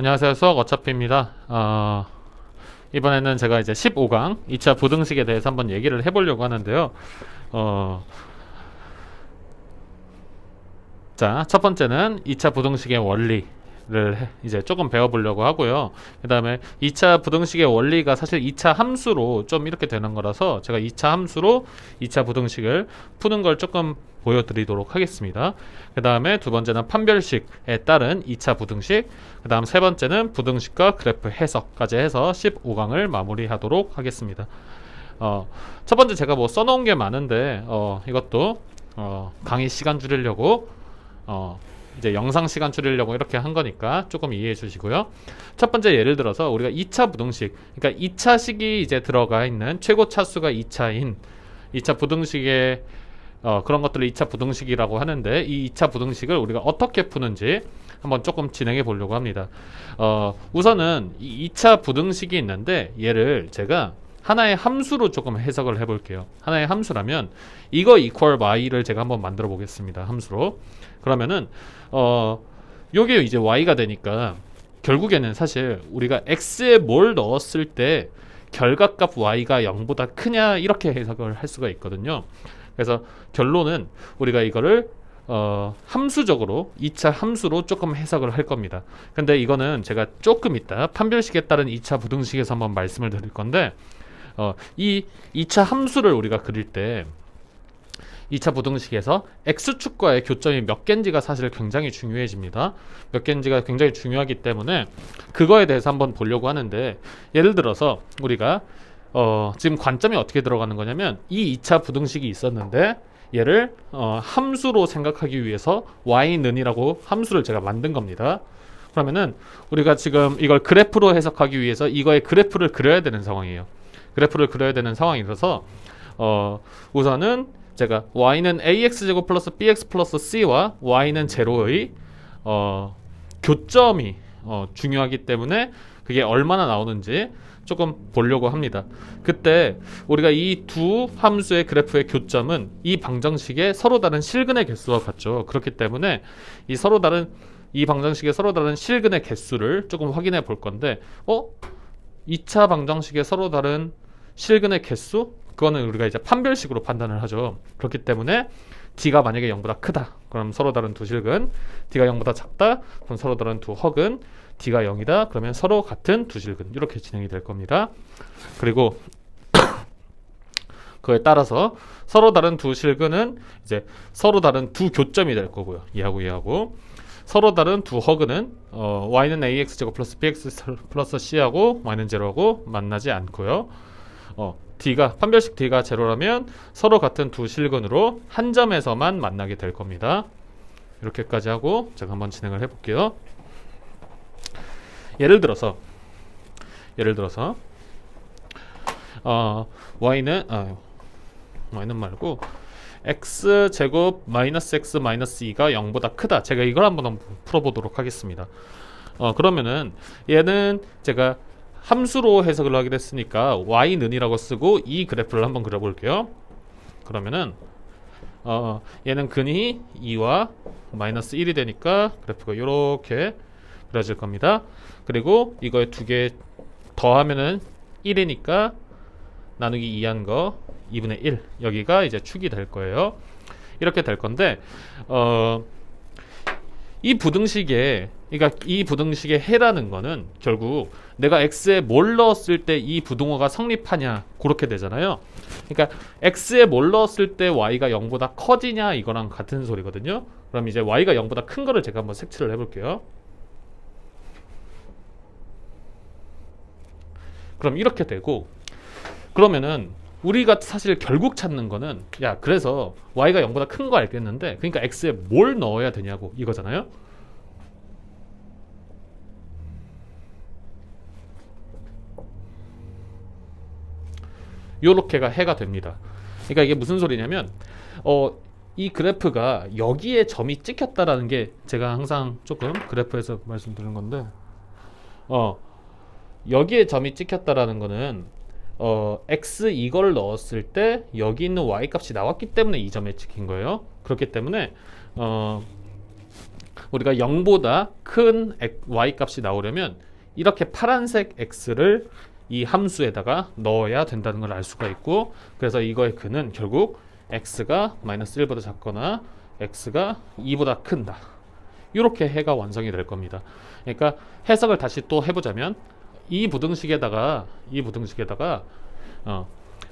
안녕하세요. 수학 어차피입니다. 이번에는 제가 이제 15강 2차 부등식에 대해서 한번 얘기를 해보려고 하는데요. 자, 첫 번째는 2차 부등식의 원리를 이제 조금 배워보려고 하고요. 그 다음에 2차 부등식의 원리가 사실 2차 함수로 좀 이렇게 되는 거라서 제가 2차 함수로 2차 부등식을 푸는 걸 조금 보여드리도록 하겠습니다. 그 다음에 두 번째는 판별식에 따른 2차 부등식, 그 다음 세 번째는 부등식과 그래프 해석까지 해서 15강을 마무리하도록 하겠습니다. 첫 번째 제가 뭐 써놓은 게 많은데 이것도 강의 시간 줄이려고 이제 영상 시간 줄이려고 이렇게 한 거니까 조금 이해해 주시고요. 첫 번째 예를 들어서 우리가 2차 부등식, 그러니까 2차식이 이제 들어가 있는 최고 차수가 2차인 2차 부등식의 그런 것들을 2차 부등식이라고 하는데, 이 2차 부등식을 우리가 어떻게 푸는지 한번 조금 진행해 보려고 합니다. 우선은 이 2차 부등식이 있는데 얘를 제가 하나의 함수로 조금 해석을 해 볼게요. 하나의 함수라면 이거 equal y를 제가 한번 만들어 보겠습니다. 함수로. 그러면은 요게 이제 y가 되니까 결국에는 사실 우리가 x에 뭘 넣었을 때 결과값 y가 0보다 크냐 이렇게 해석을 할 수가 있거든요. 그래서 결론은 우리가 이거를 함수적으로 2차 함수로 조금 해석을 할 겁니다. 근데 이거는 제가 조금 이따 판별식에 따른 2차 부등식에서 한번 말씀을 드릴 건데, 이 2차 함수를 우리가 그릴 때 2차 부등식에서 x축과의 교점이 몇 개인지가 사실 굉장히 중요해집니다. 몇 개인지가 굉장히 중요하기 때문에 그거에 대해서 한번 보려고 하는데, 예를 들어서 우리가 지금 관점이 어떻게 들어가는 거냐면, 이 2차 부등식이 있었는데 얘를 함수로 생각하기 위해서 y는이라고 함수를 제가 만든 겁니다. 그러면은 우리가 지금 이걸 그래프로 해석하기 위해서 이거의 그래프를 그려야 되는 상황이에요. 그래프를 그려야 되는 상황이라서 우선은 제가 y는 ax제곱 플러스 bx 플러스 c와 y는 제로의 교점이 중요하기 때문에 그게 얼마나 나오는지 조금 보려고 합니다. 그때 우리가 이 두 함수의 그래프의 교점은 이 방정식의 서로 다른 실근의 개수와 같죠. 그렇기 때문에 이 방정식의 서로 다른 실근의 개수를 조금 확인해 볼 건데, 2차 방정식의 서로 다른 실근의 개수? 그거는 우리가 이제 판별식으로 판단을 하죠. 그렇기 때문에 d가 만약에 0보다 크다, 그럼 서로 다른 두 실근, d가 0보다 작다, 그럼 서로 다른 두 허근, d가 0이다, 그러면 서로 같은 두 실근, 이렇게 진행이 될 겁니다. 그리고 그에 따라서 서로 다른 두 실근은 이제 서로 다른 두 교점이 될 거고요. 얘하고 서로 다른 두 허근은 y는 ax제곱 플러스 bx 플러스 c하고 y는 제로하고 만나지 않고요. 판별식 d가 제로라면 서로 같은 두 실근으로 한 점에서만 만나게 될 겁니다. 이렇게까지 하고 제가 한번 진행을 해볼게요. 예를 들어서 y는 말고 x제곱 마이너스 x 마이너스 2가 0보다 크다. 제가 이걸 한번 풀어보도록 하겠습니다. 그러면은 얘는 제가 함수로 해석을 하게 됐으니까 y는이라고 쓰고 이 그래프를 한번 그려볼게요. 그러면은 얘는 근이 2와 마이너스 1이 되니까 그래프가 이렇게 그려질 겁니다. 그리고 이거에 두 개 더하면은 1이니까 나누기 2한 거 2분의 1, 여기가 이제 축이 될 거예요. 이렇게 될 건데, 이 부등식의 해라는 거는 결국 내가 x에 뭘 넣었을 때 이 부등호가 성립하냐, 그렇게 되잖아요. 그러니까 x에 뭘 넣었을 때 y가 0보다 커지냐, 이거랑 같은 소리거든요. 그럼 이제 y가 0보다 큰 거를 제가 한번 색칠을 해볼게요. 그럼 이렇게 되고, 그러면은 우리가 사실 결국 찾는 거는, 그래서 y가 0보다 큰 거 알겠는데, 그러니까 x에 뭘 넣어야 되냐고, 이거잖아요. 요렇게가 해가 됩니다. 그러니까 이게 무슨 소리냐면, 이 그래프가 여기에 점이 찍혔다라는 게, 제가 항상 조금 그래프에서 말씀드린 건데, 여기에 점이 찍혔다라는 거는 x 이걸 넣었을 때 여기 있는 y 값이 나왔기 때문에 이 점에 찍힌 거예요. 그렇기 때문에 우리가 0보다 큰 y 값이 나오려면 이렇게 파란색 x를 이 함수에다가 넣어야 된다는 걸 알 수가 있고, 그래서 이거의 근은 결국 x가 마이너스 1보다 작거나 x가 2보다 큰다, 이렇게 해가 완성이 될 겁니다. 그러니까 해석을 다시 또 해보자면 이 부등식에다가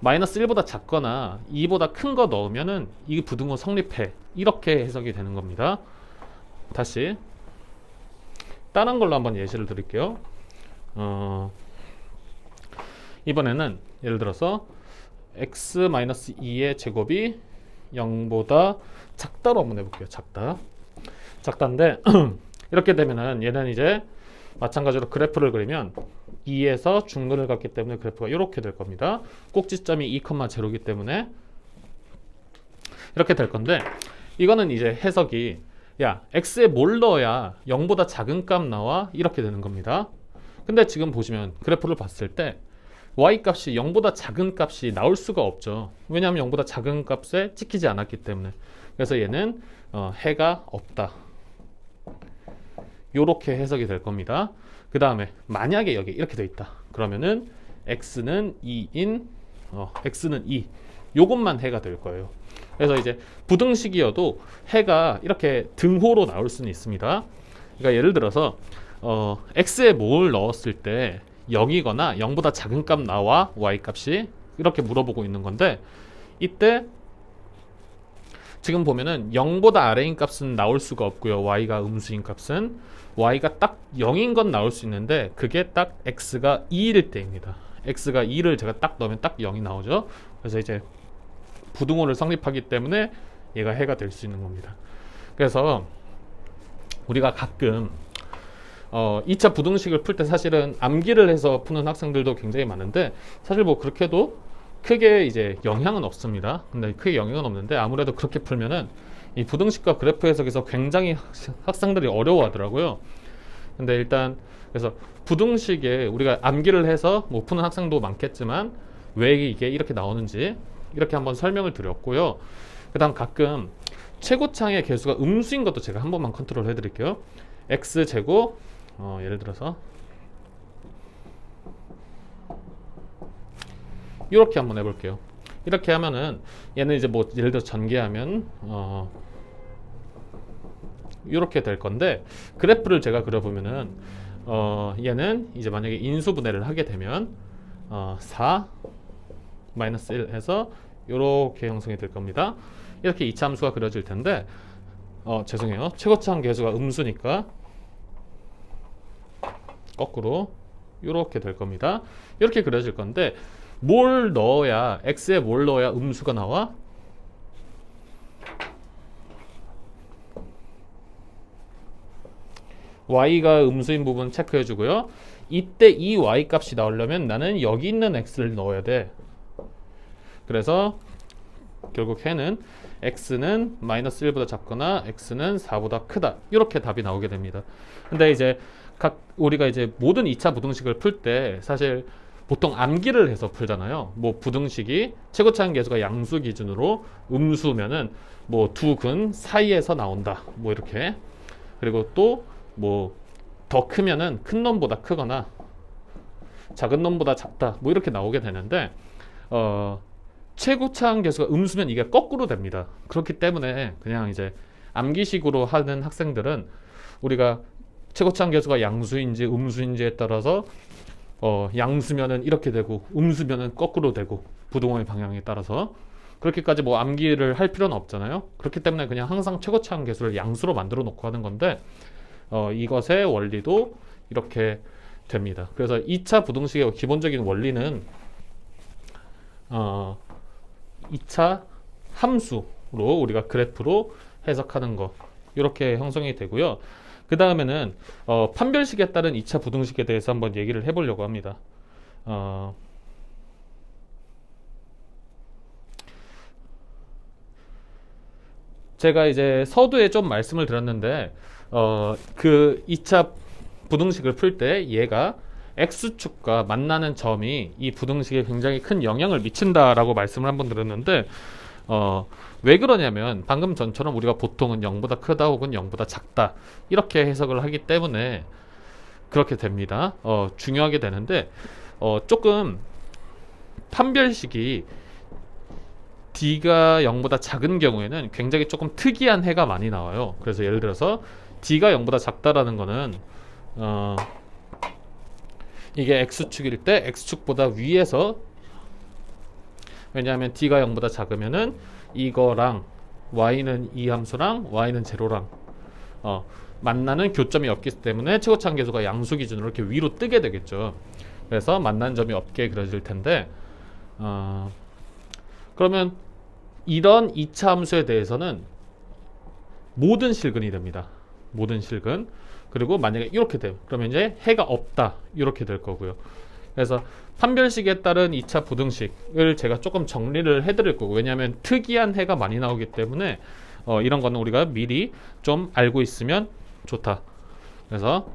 마이너스 1보다 작거나 2보다 큰 거 넣으면은 이 부등호 성립해, 이렇게 해석이 되는 겁니다. 다시 다른 걸로 한번 예시를 드릴게요. 이번에는 예를 들어서 x-2의 제곱이 0보다 작다로 한번 해볼게요. 작다인데 이렇게 되면은 얘는 이제 마찬가지로 그래프를 그리면 2에서 중근을 갖기 때문에 그래프가 이렇게 될 겁니다. 꼭지점이 2,0이기 때문에 이렇게 될 건데, 이거는 이제 해석이 야 x에 뭘 넣어야 0보다 작은 값 나와, 이렇게 되는 겁니다. 근데 지금 보시면 그래프를 봤을 때 y 값이 0보다 작은 값이 나올 수가 없죠. 왜냐하면 0보다 작은 값에 찍히지 않았기 때문에. 그래서 얘는 해가 없다, 요렇게 해석이 될 겁니다. 그 다음에 만약에 여기 이렇게 돼 있다 그러면은 x는 2인 x는 2, 요것만 해가 될 거예요. 그래서 이제 부등식이어도 해가 이렇게 등호로 나올 수는 있습니다. 그러니까 예를 들어서 x에 뭘 넣었을 때 0이거나 0보다 작은 값 나와 y 값이, 이렇게 물어보고 있는 건데, 이때 지금 보면은 0보다 아래인 값은 나올 수가 없고요. y가 음수인 값은 y가 딱 0인 건 나올 수 있는데 그게 딱 x가 2일 때입니다. x가 2를 제가 딱 넣으면 딱 0이 나오죠. 그래서 이제 부등호를 성립하기 때문에 얘가 해가 될 수 있는 겁니다. 그래서 우리가 가끔 2차 부등식을 풀 때 사실은 암기를 해서 푸는 학생들도 굉장히 많은데, 사실 뭐 그렇게도 크게 이제 영향은 없습니다. 근데 크게 영향은 없는데 아무래도 그렇게 풀면은 이 부등식과 그래프 해석에서 굉장히 학생들이 어려워하더라고요. 근데 일단 그래서 부등식에 우리가 암기를 해서 뭐 푸는 학생도 많겠지만 왜 이게 이렇게 나오는지 이렇게 한번 설명을 드렸고요. 그 다음 가끔 최고창의 개수가 음수인 것도 제가 한 번만 컨트롤 해드릴게요. x제곱 예를 들어서 이렇게 한번 해볼게요. 이렇게 하면은 얘는 이제 뭐 예를 들어 전개하면 이렇게 될 건데, 그래프를 제가 그려보면은 얘는 이제 만약에 인수분해를 하게 되면 4 마이너스 1 해서 이렇게 형성이 될 겁니다. 이렇게 2차 함수가 그려질 텐데 죄송해요. 최고차항 계수가 음수니까 거꾸로 이렇게 될 겁니다. 이렇게 그려질 건데, 뭘 넣어야 x에 뭘 넣어야 음수가 나와? y가 음수인 부분 체크해 주고요. 이때 이 y 값이 나오려면 나는 여기 있는 x를 넣어야 돼. 그래서 결국 해는 x는 마이너스 1보다 작거나 x는 4보다 크다, 이렇게 답이 나오게 됩니다. 근데 이제 우리가 이제 모든 2차 부등식을 풀 때 사실 보통 암기를 해서 풀잖아요. 뭐 부등식이 최고차항 계수가 양수 기준으로 음수면은 뭐 두 근 사이에서 나온다, 뭐 이렇게. 그리고 또 뭐 더 크면은 큰 놈보다 크거나 작은 놈보다 작다, 뭐 이렇게 나오게 되는데 최고차항 계수가 음수면 이게 거꾸로 됩니다. 그렇기 때문에 그냥 이제 암기식으로 하는 학생들은 우리가 최고차항 계수가 양수인지 음수인지에 따라서 양수면은 이렇게 되고 음수면은 거꾸로 되고, 부등호의 방향에 따라서 그렇게까지 뭐 암기를 할 필요는 없잖아요. 그렇기 때문에 그냥 항상 최고차항 계수를 양수로 만들어 놓고 하는 건데 이것의 원리도 이렇게 됩니다. 그래서 2차 부등식의 기본적인 원리는 2차 함수로 우리가 그래프로 해석하는 거, 이렇게 형성이 되고요. 그 다음에는 판별식에 따른 2차 부등식에 대해서 한번 얘기를 해보려고 합니다. 제가 이제 서두에 좀 말씀을 드렸는데 그 2차 부등식을 풀 때 얘가 x축과 만나는 점이 이 부등식에 굉장히 큰 영향을 미친다라고 말씀을 한번 드렸는데 왜 그러냐면 방금 전처럼 우리가 보통은 0보다 크다 혹은 0보다 작다 이렇게 해석을 하기 때문에 그렇게 됩니다. 중요하게 되는데 조금 판별식이 D가 0보다 작은 경우에는 굉장히 조금 특이한 해가 많이 나와요. 그래서 예를 들어서 D가 0보다 작다라는 거는 이게 X축일 때 X축보다 위에서, 왜냐하면 D가 0보다 작으면은 이거랑 Y는 이 함수랑 Y는 제로랑 만나는 교점이 없기 때문에 최고차항 계수가 양수 기준으로 이렇게 위로 뜨게 되겠죠. 그래서 만나는 점이 없게 그려질 텐데 그러면 이런 2차 함수에 대해서는 모든 실근이 됩니다. 모든 실근. 그리고 만약에 이렇게 돼요. 그러면 이제 해가 없다. 이렇게 될 거고요. 그래서 판별식에 따른 2차 부등식을 제가 조금 정리를 해드릴 거고, 왜냐하면 특이한 해가 많이 나오기 때문에 이런 거는 우리가 미리 좀 알고 있으면 좋다. 그래서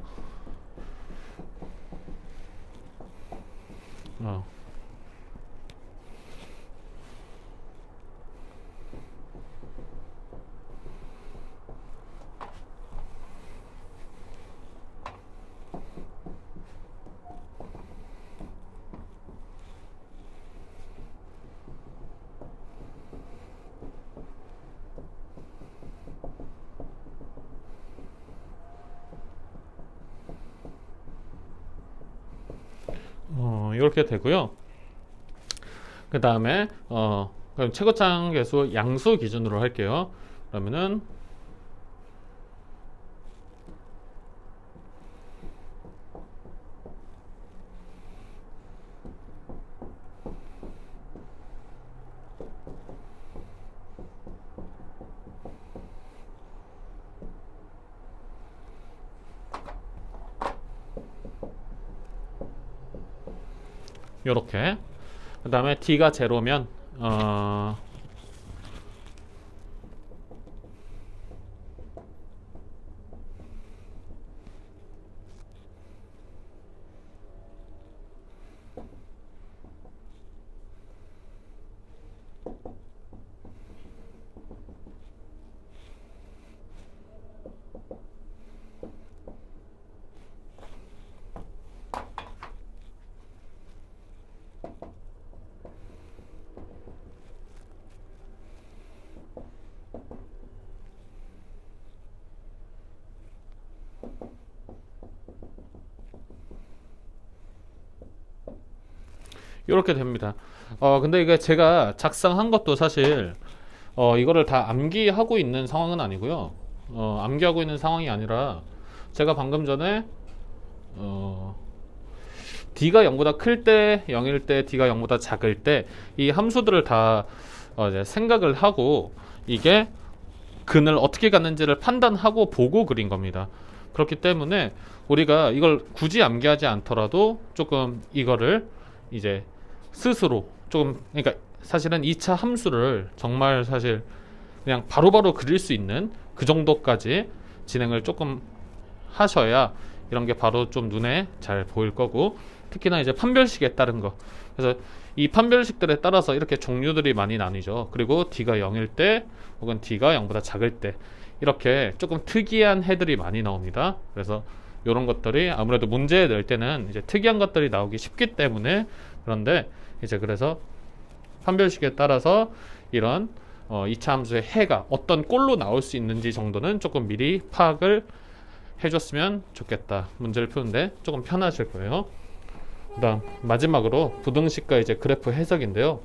이렇게 되고요. 그 다음에 그럼 최고차항 계수 양수 기준으로 할게요. 그러면은 요렇게. 그 다음에 D가 제로면 이렇게 됩니다. 근데 이게 제가 작성한 것도 사실 이거를 다 암기하고 있는 상황은 아니고요. 암기하고 있는 상황이 아니라 제가 방금 전에 D가 0보다 클 때, 0일 때, D가 0보다 작을 때 이 함수들을 다 이제 생각을 하고 이게 근을 어떻게 갖는지를 판단하고 보고 그린 겁니다. 그렇기 때문에 우리가 이걸 굳이 암기하지 않더라도 조금 이거를 이제 스스로 조금, 그러니까 사실은 2차 함수를 정말 사실 그냥 바로바로 그릴 수 있는 그 정도까지 진행을 조금 하셔야 이런 게 바로 좀 눈에 잘 보일 거고, 특히나 이제 판별식에 따른 거. 그래서 이 판별식들에 따라서 이렇게 종류들이 많이 나뉘죠. 그리고 D가 0일 때 혹은 D가 0보다 작을 때 이렇게 조금 특이한 해들이 많이 나옵니다. 그래서 이런 것들이 아무래도 문제 낼 때는 이제 특이한 것들이 나오기 쉽기 때문에, 그런데 이제 그래서 판별식에 따라서 이런 2차 함수의 해가 어떤 꼴로 나올 수 있는지 정도는 조금 미리 파악을 해줬으면 좋겠다. 문제를 푸는데 조금 편하실 거예요. 그 다음 마지막으로 부등식과 이제 그래프 해석인데요.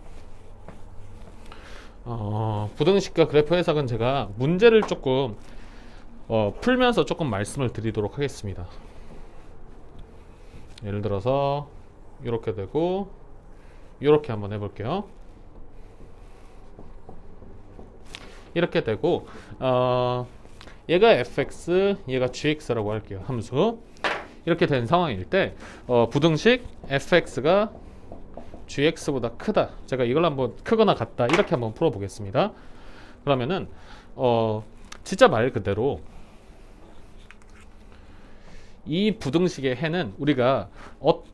부등식과 그래프 해석은 제가 문제를 조금 풀면서 조금 말씀을 드리도록 하겠습니다. 예를 들어서 이렇게 되고 이렇게 한번 해볼게요. 이렇게 되고 얘가 fx, 얘가 gx라고 할게요. 함수. 이렇게 된 상황일 때 부등식 fx가 gx보다 크다. 제가 이걸 한번 크거나 같다 이렇게 한번 풀어보겠습니다. 그러면은 진짜 말 그대로 이 부등식의 해는 우리가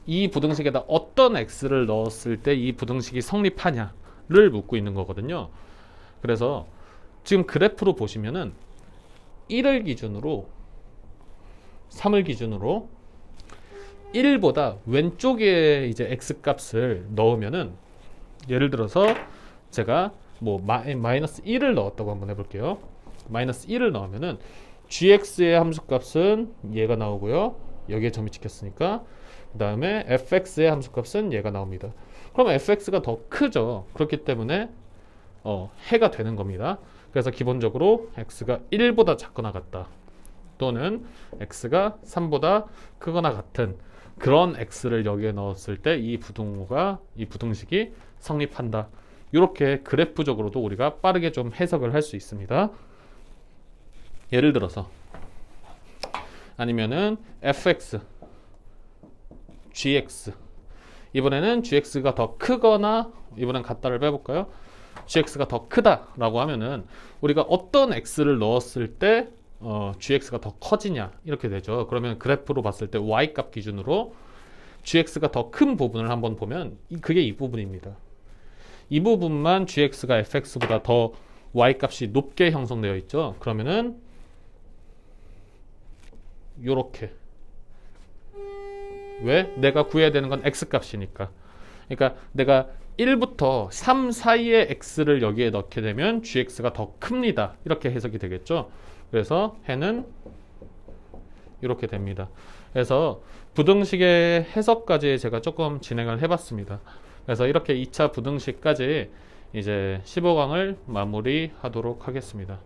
이 부등식에다 어떤 x를 넣었을 때 이 부등식이 성립하냐를 묻고 있는 거거든요. 그래서 지금 그래프로 보시면은 1을 기준으로 3을 기준으로 1보다 왼쪽에 이제 x 값을 넣으면은 예를 들어서 제가 뭐 마이너스 1을 넣었다고 한번 해볼게요. 마이너스 1을 넣으면은 gx의 함수값은 얘가 나오고요. 여기에 점이 찍혔으니까 그 다음에 fx의 함수값은 얘가 나옵니다. 그럼 fx가 더 크죠. 그렇기 때문에 해가 되는 겁니다. 그래서 기본적으로 x가 1보다 작거나 같다 또는 x가 3보다 크거나 같은 그런 x를 여기에 넣었을 때 이 부등식이 성립한다. 이렇게 그래프적으로도 우리가 빠르게 좀 해석을 할 수 있습니다. 예를 들어서 아니면은 fx, gx 이번에는 gx가 더 크거나 이번엔 같다를 빼볼까요? gx가 더 크다라고 하면은 우리가 어떤 x를 넣었을 때 gx가 더 커지냐 이렇게 되죠. 그러면 그래프로 봤을 때 y값 기준으로 gx가 더 큰 부분을 한번 보면 그게 이 부분입니다. 이 부분만 gx가 fx보다 더 y값이 높게 형성되어 있죠. 그러면은 요렇게 왜? 내가 구해야 되는 건 x값이니까. 그러니까 내가 1부터 3 사이의 x를 여기에 넣게 되면 gx가 더 큽니다. 이렇게 해석이 되겠죠. 그래서 해는 이렇게 됩니다. 그래서 부등식의 해석까지 제가 조금 진행을 해봤습니다. 그래서 이렇게 2차 부등식까지 이제 15강을 마무리하도록 하겠습니다.